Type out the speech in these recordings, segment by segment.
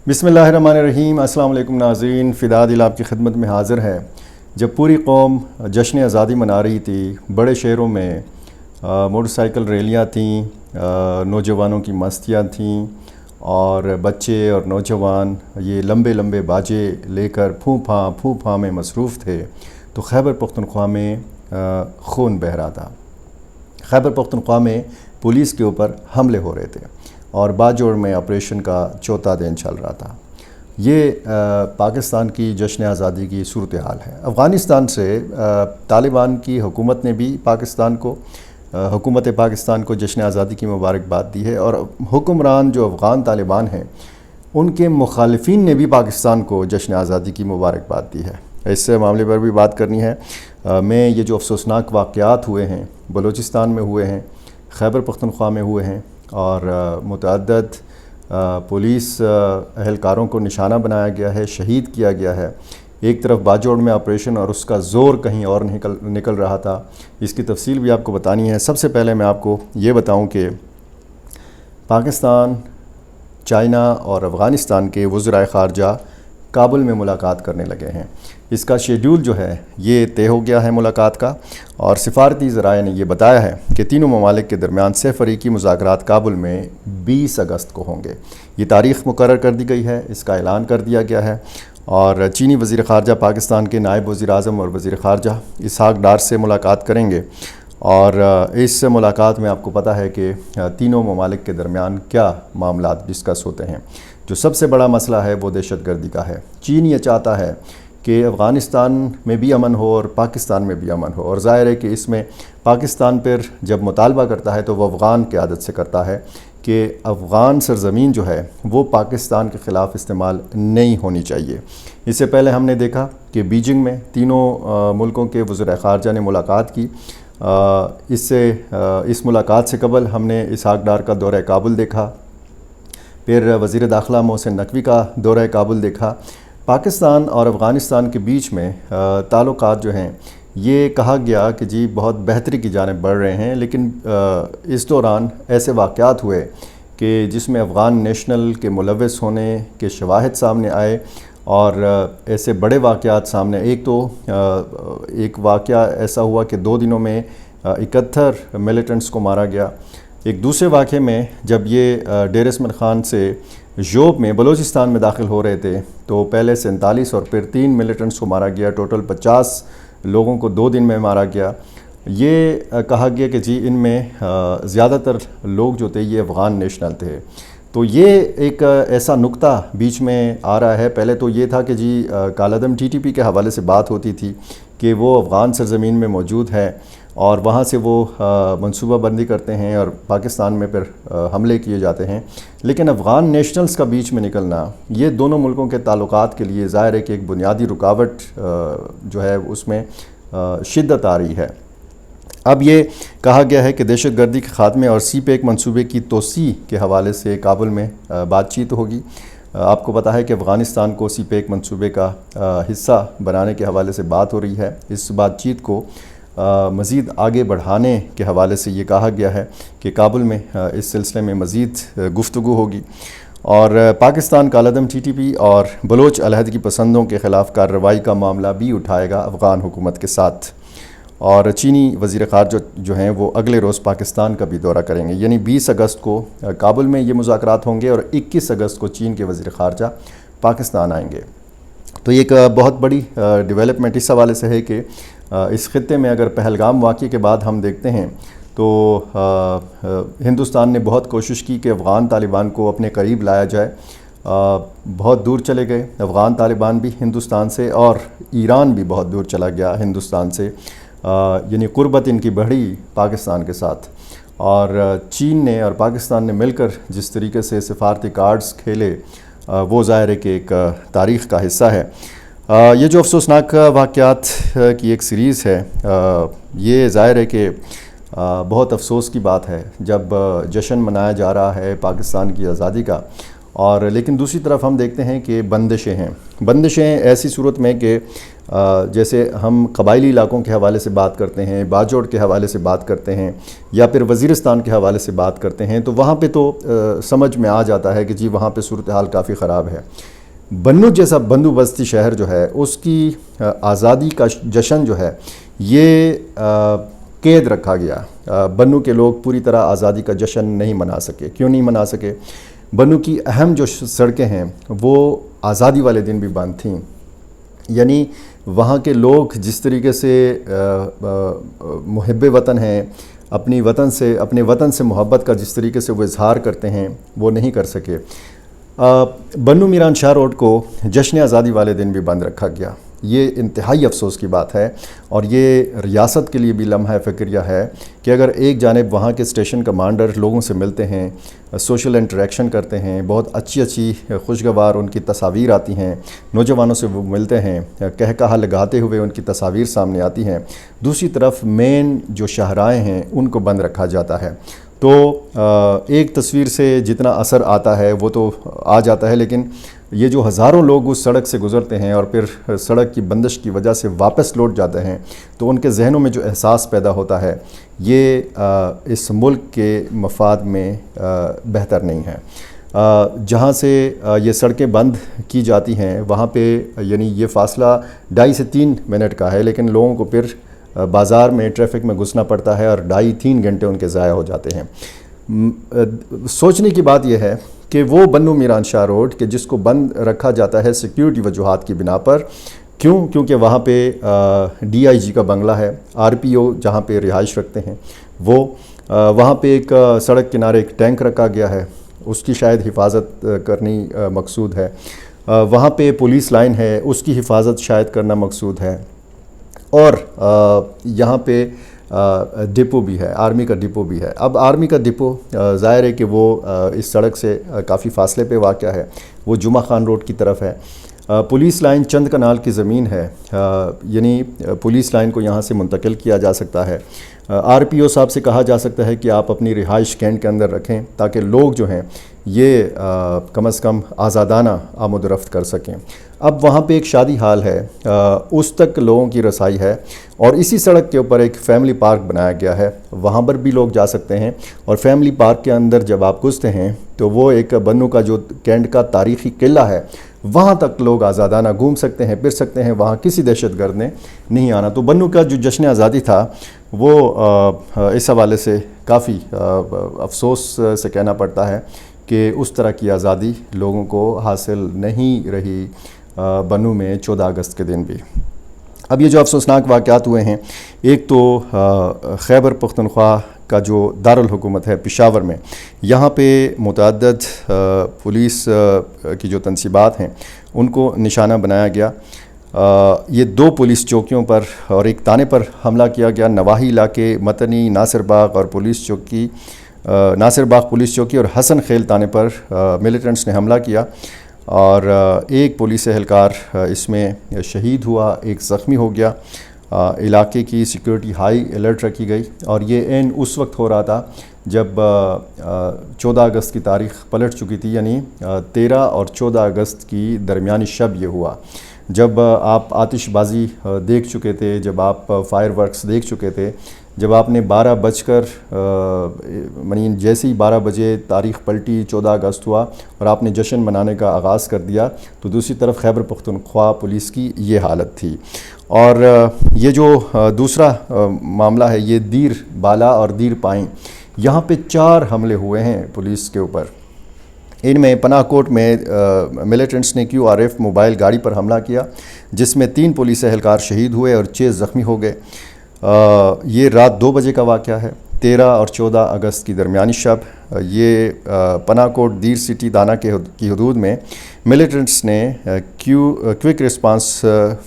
بسم اللہ الرحمن الرحیم۔ السلام علیکم ناظرین، فدا دل آپ کی خدمت میں حاضر ہے۔ جب پوری قوم جشن آزادی منا رہی تھی، بڑے شہروں میں موٹر سائیکل ریلیاں تھیں، نوجوانوں کی مستیاں تھیں اور بچے اور نوجوان یہ لمبے لمبے باجے لے کر پھوں پھاں میں مصروف تھے، تو خیبر پختونخوا میں خون بہہ رہا تھا۔ خیبر پختونخوا میں پولیس کے اوپر حملے ہو رہے تھے اور باجوڑ میں آپریشن کا چوتھا دن چل رہا تھا۔ یہ پاکستان کی جشن آزادی کی صورتحال ہے۔ افغانستان سے طالبان کی حکومت نے بھی حکومت پاکستان کو جشن آزادی کی مبارکباد دی ہے، اور حکمران جو افغان طالبان ہیں ان کے مخالفین نے بھی پاکستان کو جشن آزادی کی مبارکباد دی ہے۔ اس سے معاملے پر بھی بات کرنی ہے۔ میں یہ جو افسوسناک واقعات ہوئے ہیں، بلوچستان میں ہوئے ہیں، خیبر پختونخوا میں ہوئے ہیں، اور متعدد پولیس اہلکاروں کو نشانہ بنایا گیا ہے، شہید کیا گیا ہے۔ ایک طرف باجوڑ میں آپریشن اور اس کا زور کہیں اور نکل رہا تھا، اس کی تفصیل بھی آپ کو بتانی ہے۔ سب سے پہلے میں آپ کو یہ بتاؤں کہ پاکستان، چائنا اور افغانستان کے وزرائے خارجہ کابل میں ملاقات کرنے لگے ہیں۔ اس کا شیڈول جو ہے یہ طے ہو گیا ہے ملاقات کا، اور سفارتی ذرائع نے یہ بتایا ہے کہ تینوں ممالک کے درمیان سہ فریقی مذاکرات کابل میں 20 اگست کو ہوں گے۔ یہ تاریخ مقرر کر دی گئی ہے، اس کا اعلان کر دیا گیا ہے، اور چینی وزیر خارجہ پاکستان کے نائب وزیر اعظم اور وزیر خارجہ اسحاق ڈار سے ملاقات کریں گے، اور اس ملاقات میں آپ کو پتہ ہے کہ تینوں ممالک کے درمیان کیا معاملات ڈسکس ہوتے ہیں۔ جو سب سے بڑا مسئلہ ہے وہ دہشت گردی کا ہے۔ چین یہ چاہتا ہے کہ افغانستان میں بھی امن ہو اور پاکستان میں بھی امن ہو، اور ظاہر ہے کہ اس میں پاکستان پر جب مطالبہ کرتا ہے تو وہ افغان قیادت سے کرتا ہے کہ افغان سرزمین جو ہے وہ پاکستان کے خلاف استعمال نہیں ہونی چاہیے۔ اس سے پہلے ہم نے دیکھا کہ بیجنگ میں تینوں ملکوں کے وزرائے خارجہ نے ملاقات کی۔ اس ملاقات سے قبل ہم نے اسحاق ڈار کا دورہ کابل دیکھا، پھر وزیر داخلہ محسن نقوی کا دورہ کابل دیکھا۔ پاکستان اور افغانستان کے بیچ میں تعلقات جو ہیں یہ کہا گیا کہ جی بہت بہتری کی جانب بڑھ رہے ہیں، لیکن اس دوران ایسے واقعات ہوئے کہ جس میں افغان نیشنل کے ملوث ہونے کے شواہد سامنے آئے، اور ایسے بڑے واقعات سامنے۔ ایک واقعہ ایسا ہوا کہ 2 دنوں میں 71 ملیٹنٹس کو مارا گیا۔ ایک دوسرے واقعے میں جب یہ ڈیر اسماعیل خان سے جوب میں بلوچستان میں داخل ہو رہے تھے تو پہلے 47 اور پھر 3 ملیٹنٹس کو مارا گیا، ٹوٹل 50 لوگوں کو 2 دن میں مارا گیا۔ یہ کہا گیا کہ جی ان میں زیادہ تر لوگ جو تھے یہ افغان نیشنل تھے۔ تو یہ ایک ایسا نقطہ بیچ میں آ رہا ہے۔ پہلے تو یہ تھا کہ جی کالعدم TTP کے حوالے سے بات ہوتی تھی کہ وہ افغان سرزمین میں موجود ہے اور وہاں سے وہ منصوبہ بندی کرتے ہیں اور پاکستان میں پھر حملے کیے جاتے ہیں، لیکن افغان نیشنلز کا بیچ میں نکلنا یہ دونوں ملکوں کے تعلقات کے لیے ظاہر ہے کہ ایک بنیادی رکاوٹ جو ہے اس میں شدت آ رہی ہے۔ اب یہ کہا گیا ہے کہ دہشت گردی کے خاتمے اور CPEC منصوبے کی توسیع کے حوالے سے کابل میں بات چیت ہوگی۔ آپ کو پتہ ہے کہ افغانستان کو CPEC منصوبے کا حصہ بنانے کے حوالے سے بات ہو رہی ہے۔ اس بات چیت کو مزید آگے بڑھانے کے حوالے سے یہ کہا گیا ہے کہ کابل میں اس سلسلے میں مزید گفتگو ہوگی، اور پاکستان کالعدم TTP اور بلوچ علیحدگی پسندوں کے خلاف کارروائی کا معاملہ بھی اٹھائے گا افغان حکومت کے ساتھ۔ اور چینی وزیر خارجہ جو ہیں وہ اگلے روز پاکستان کا بھی دورہ کریں گے، یعنی 20 اگست کو کابل میں یہ مذاکرات ہوں گے اور 21 اگست کو چین کے وزیر خارجہ پاکستان آئیں گے۔ تو یہ ایک بہت بڑی ڈیولپمنٹ اس حوالے سے ہے کہ اس خطے میں اگر پہلگام واقعے کے بعد ہم دیکھتے ہیں تو ہندوستان نے بہت کوشش کی کہ افغان طالبان کو اپنے قریب لایا جائے۔ بہت دور چلے گئے افغان طالبان بھی ہندوستان سے، اور ایران بھی بہت دور چلا گیا ہندوستان سے، یعنی قربت ان کی بڑھی پاکستان کے ساتھ۔ اور چین نے اور پاکستان نے مل کر جس طریقے سے سفارتی کارڈز کھیلے وہ ظاہر ہے کہ ایک تاریخ کا حصہ ہے۔ یہ جو افسوسناک واقعات کی ایک سیریز ہے، یہ ظاہر ہے کہ بہت افسوس کی بات ہے جب جشن منایا جا رہا ہے پاکستان کی آزادی کا، اور لیکن دوسری طرف ہم دیکھتے ہیں کہ بندشیں ایسی صورت میں کہ جیسے ہم قبائلی علاقوں کے حوالے سے بات کرتے ہیں، باجوڑ کے حوالے سے بات کرتے ہیں، یا پھر وزیرستان کے حوالے سے بات کرتے ہیں، تو وہاں پہ تو سمجھ میں آ جاتا ہے کہ جی وہاں پہ صورتحال کافی خراب ہے۔ بنو جیسا بندوبستی شہر جو ہے، اس کی آزادی کا جشن جو ہے یہ قید رکھا گیا۔ بنو کے لوگ پوری طرح آزادی کا جشن نہیں منا سکے۔ کیوں نہیں منا سکے؟ بنو کی اہم جو سڑکیں ہیں وہ آزادی والے دن بھی بند تھیں، یعنی وہاں کے لوگ جس طریقے سے محب وطن ہیں، اپنے وطن سے محبت کا جس طریقے سے وہ اظہار کرتے ہیں وہ نہیں کر سکے۔ بنو میران شاہ روڈ کو جشن آزادی والے دن بھی بند رکھا گیا۔ یہ انتہائی افسوس کی بات ہے، اور یہ ریاست کے لیے بھی لمحہ فکریہ ہے کہ اگر ایک جانب وہاں کے اسٹیشن کمانڈر لوگوں سے ملتے ہیں، سوشل انٹریکشن کرتے ہیں، بہت اچھی خوشگوار ان کی تصاویر آتی ہیں، نوجوانوں سے وہ ملتے ہیں، کہا لگاتے ہوئے ان کی تصاویر سامنے آتی ہیں، دوسری طرف مین جو شاہراہیں ہیں ان کو بند رکھا جاتا ہے، تو ایک تصویر سے جتنا اثر آتا ہے وہ تو آ جاتا ہے، لیکن یہ جو ہزاروں لوگ اس سڑک سے گزرتے ہیں اور پھر سڑک کی بندش کی وجہ سے واپس لوٹ جاتے ہیں، تو ان کے ذہنوں میں جو احساس پیدا ہوتا ہے یہ اس ملک کے مفاد میں بہتر نہیں ہے۔ جہاں سے یہ سڑکیں بند کی جاتی ہیں وہاں پہ یعنی یہ فاصلہ 2.5 سے 3 منٹ کا ہے، لیکن لوگوں کو پھر بازار میں ٹریفک میں گھسنا پڑتا ہے اور 2.5-3 گھنٹے ان کے ضائع ہو جاتے ہیں۔ سوچنے کی بات یہ ہے کہ وہ بنو میران شاہ روڈ کہ جس کو بند رکھا جاتا ہے سیکیورٹی وجوہات کی بنا پر، کیونکہ وہاں پہ DIG کا بنگلہ ہے، RPO جہاں پہ رہائش رکھتے ہیں وہ، وہاں پہ ایک سڑک کنارے ایک ٹینک رکھا گیا ہے، اس کی شاید حفاظت کرنی مقصود ہے، وہاں پہ پولیس لائن ہے، اس کی حفاظت شاید کرنا مقصود ہے، اور یہاں پہ ڈپو بھی ہے، آرمی کا ڈپو بھی ہے۔ اب آرمی کا ڈپو ظاہر ہے کہ وہ اس سڑک سے کافی فاصلے پہ واقع ہے، وہ جمعہ خان روڈ کی طرف ہے۔ پولیس لائن چند کنال کی زمین ہے، یعنی پولیس لائن کو یہاں سے منتقل کیا جا سکتا ہے۔ RPO صاحب سے کہا جا سکتا ہے کہ آپ اپنی رہائش کینٹ کے اندر رکھیں تاکہ لوگ جو ہیں یہ کم از کم آزادانہ آمد و رفت کر سکیں۔ اب وہاں پہ ایک شادی حال ہے، اس تک لوگوں کی رسائی ہے، اور اسی سڑک کے اوپر ایک فیملی پارک بنایا گیا ہے، وہاں پر بھی لوگ جا سکتے ہیں، اور فیملی پارک کے اندر جب آپ گھستے ہیں تو وہ ایک بنو کا جو کینٹ کا تاریخی قلعہ ہے وہاں تک لوگ آزادانہ گھوم سکتے ہیں، پھر سکتے ہیں، وہاں کسی دہشت گرد نے نہیں آنا۔ تو بنو کا جو جشن آزادی تھا وہ اس حوالے سے کافی افسوس سے کہنا پڑتا ہے کہ اس طرح کی آزادی لوگوں کو حاصل نہیں رہی بنو میں 14 اگست کے دن بھی۔ اب یہ جو افسوسناک واقعات ہوئے ہیں، ایک تو خیبر پختونخوا کا جو دارالحکومت ہے پشاور میں، یہاں پہ متعدد پولیس کی جو تنصیبات ہیں ان کو نشانہ بنایا گیا۔ یہ 2 پولیس چوکیوں پر اور ایک تانے پر حملہ کیا گیا، نواحی علاقے متنی، ناصر باغ اور ناصر باغ پولیس چوکی اور حسن خیل تانے پر ملیٹنٹس نے حملہ کیا، اور ایک پولیس اہلکار اس میں شہید ہوا، ایک زخمی ہو گیا۔ علاقے کی سیکیورٹی ہائی الرٹ رکھی گئی، اور یہ عین اس وقت ہو رہا تھا جب 14 اگست کی تاریخ پلٹ چکی تھی، یعنی 13 اور 14 اگست کی درمیانی شب یہ ہوا، جب آپ آتش بازی دیکھ چکے تھے، جب آپ فائر ورکس دیکھ چکے تھے، جب آپ نے 12 بج کر جیسے ہی 12 بجے تاریخ پلٹی، 14 اگست ہوا اور آپ نے جشن منانے کا آغاز کر دیا، تو دوسری طرف خیبر پختونخوا پولیس کی یہ حالت تھی۔ اور یہ جو دوسرا معاملہ ہے یہ دیر بالا اور دیر پائیں، یہاں پہ 4 حملے ہوئے ہیں پولیس کے اوپر۔ ان میں پناہ کوٹ میں ملیٹنٹس نے QRF موبائل گاڑی پر حملہ کیا، جس میں 3 پولیس اہلکار شہید ہوئے اور 6 زخمی ہو گئے۔ یہ رات 2 بجے کا واقعہ ہے، 13 اور 14 اگست کی درمیانی شب۔ یہ پناہ کوٹ دیر سٹی دانا کی حدود میں ملیٹنٹس نے کوئک رسپانس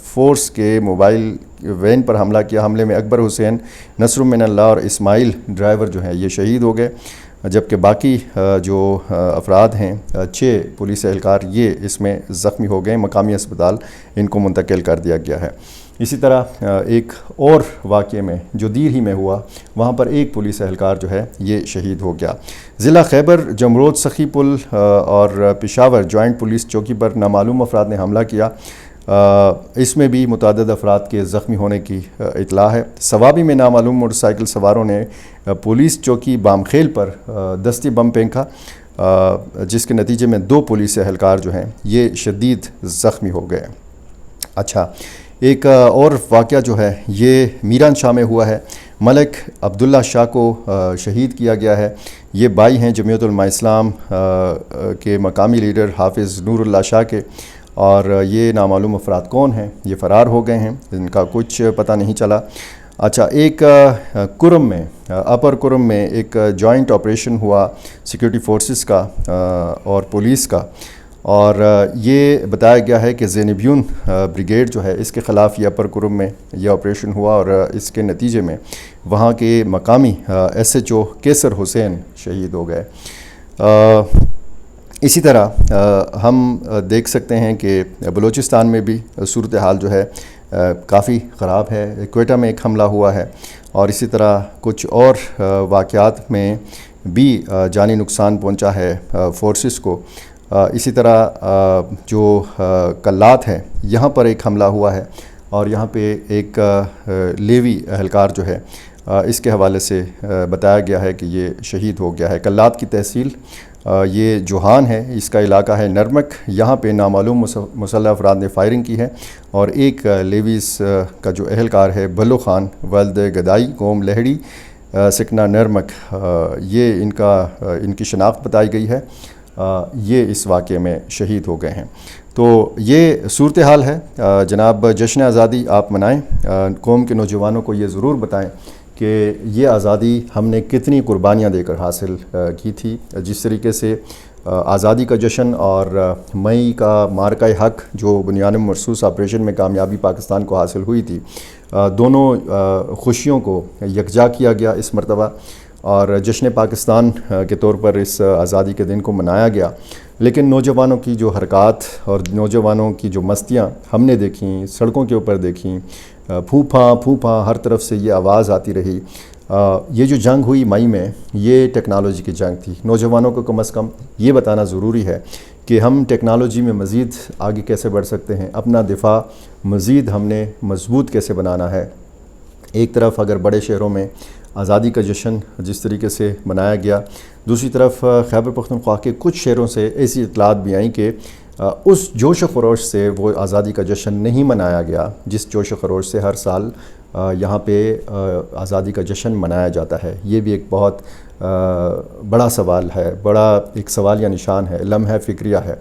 فورس کے موبائل وین پر حملہ کیا۔ حملے میں اکبر حسین، نصر من اللہ اور اسماعیل ڈرائیور جو ہیں یہ شہید ہو گئے، جبکہ باقی جو افراد ہیں 6 پولیس اہلکار یہ اس میں زخمی ہو گئے، مقامی اسپتال ان کو منتقل کر دیا گیا ہے۔ اسی طرح ایک اور واقعے میں جو دیر ہی میں ہوا، وہاں پر ایک پولیس اہلکار جو ہے یہ شہید ہو گیا۔ ضلع خیبر جمرود سخی پل اور پشاور جوائنٹ پولیس چوکی پر نامعلوم افراد نے حملہ کیا۔ اس میں بھی متعدد افراد کے زخمی ہونے کی اطلاع ہے۔ سوابی میں نامعلوم موٹر سائیکل سواروں نے پولیس چوکی بامخیل پر دستی بم پھینکا، جس کے نتیجے میں 2 پولیس اہلکار جو ہیں یہ شدید زخمی ہو گئے۔ اچھا، ایک اور واقعہ جو ہے یہ میران شاہ میں ہوا ہے۔ ملک عبداللہ شاہ کو شہید کیا گیا ہے۔ یہ بھائی ہیں جمعیت علماء اسلام کے مقامی لیڈر حافظ نور اللہ شاہ کے، اور یہ نامعلوم افراد کون ہیں، یہ فرار ہو گئے ہیں، ان کا کچھ پتہ نہیں چلا۔ اچھا، ایک کرم میں اپر کرم میں ایک جوائنٹ آپریشن ہوا سیکورٹی فورسز کا اور پولیس کا، اور یہ بتایا گیا ہے کہ زینبیون بریگیڈ جو ہے اس کے خلاف یہ اپر کرم میں یہ آپریشن ہوا، اور اس کے نتیجے میں وہاں کے مقامی SHO کیسر حسین شہید ہو گئے۔ اسی طرح ہم دیکھ سکتے ہیں کہ بلوچستان میں بھی صورتحال جو ہے کافی خراب ہے۔ کوئٹہ میں ایک حملہ ہوا ہے، اور اسی طرح کچھ اور واقعات میں بھی جانی نقصان پہنچا ہے فورسز کو۔ اسی طرح جو کلات ہے یہاں پر ایک حملہ ہوا ہے، اور یہاں پہ ایک لیوی اہلکار جو ہے اس کے حوالے سے بتایا گیا ہے کہ یہ شہید ہو گیا ہے۔ کلات کی تحصیل یہ جوہان ہے، اس کا علاقہ ہے نرمک۔ یہاں پہ نامعلوم مسلح افراد نے فائرنگ کی ہے، اور ایک لیویز کا جو اہلکار ہے بلو خان ولد گدائی قوم لہڑی سکنہ نرمک، یہ ان کی شناخت بتائی گئی ہے، یہ اس واقعے میں شہید ہو گئے ہیں۔ تو یہ صورتحال ہے جناب۔ جشن آزادی آپ منائیں، قوم کے نوجوانوں کو یہ ضرور بتائیں کہ یہ آزادی ہم نے کتنی قربانیاں دے کر حاصل کی تھی۔ جس طریقے سے آزادی کا جشن اور مئی کا مارکہ حق جو بنیان مرصوص آپریشن میں کامیابی پاکستان کو حاصل ہوئی تھی، دونوں خوشیوں کو یکجا کیا گیا اس مرتبہ، اور جشن پاکستان کے طور پر اس آزادی کے دن کو منایا گیا۔ لیکن نوجوانوں کی جو حرکات اور نوجوانوں کی جو مستیاں ہم نے دیکھیں، سڑکوں کے اوپر دیکھیں، پھوپھا پھوپھا ہر طرف سے یہ آواز آتی رہی۔ یہ جو جنگ ہوئی مئی میں، یہ ٹیکنالوجی کی جنگ تھی۔ نوجوانوں کو کم از کم یہ بتانا ضروری ہے کہ ہم ٹیکنالوجی میں مزید آگے کیسے بڑھ سکتے ہیں، اپنا دفاع مزید ہم نے مضبوط کیسے بنانا ہے۔ ایک طرف اگر بڑے شہروں میں آزادی کا جشن جس طریقے سے منایا گیا، دوسری طرف خیبر پختونخوا کے کچھ شہروں سے ایسی اطلاعات بھی آئیں کہ اس جوش و خروش سے وہ آزادی کا جشن نہیں منایا گیا جس جوش و خروش سے ہر سال یہاں پہ آزادی کا جشن منایا جاتا ہے۔ یہ بھی ایک بہت بڑا سوال ہے، بڑا ایک سوالیہ نشان ہے، لمحہ فکریہ ہے۔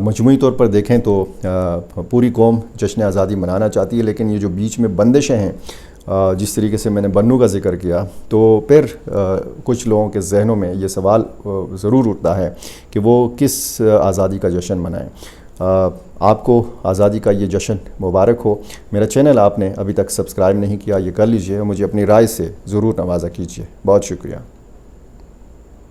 مجموعی طور پر دیکھیں تو پوری قوم جشن آزادی منانا چاہتی ہے، لیکن یہ جو بیچ میں بندشیں ہیں، جس طریقے سے میں نے بنو کا ذکر کیا، تو پھر کچھ لوگوں کے ذہنوں میں یہ سوال ضرور اٹھتا ہے کہ وہ کس آزادی کا جشن منائیں۔ آپ کو آزادی کا یہ جشن مبارک ہو۔ میرا چینل آپ نے ابھی تک سبسکرائب نہیں کیا، یہ کر لیجئے، مجھے اپنی رائے سے ضرور نوازا کیجئے۔ بہت شکریہ۔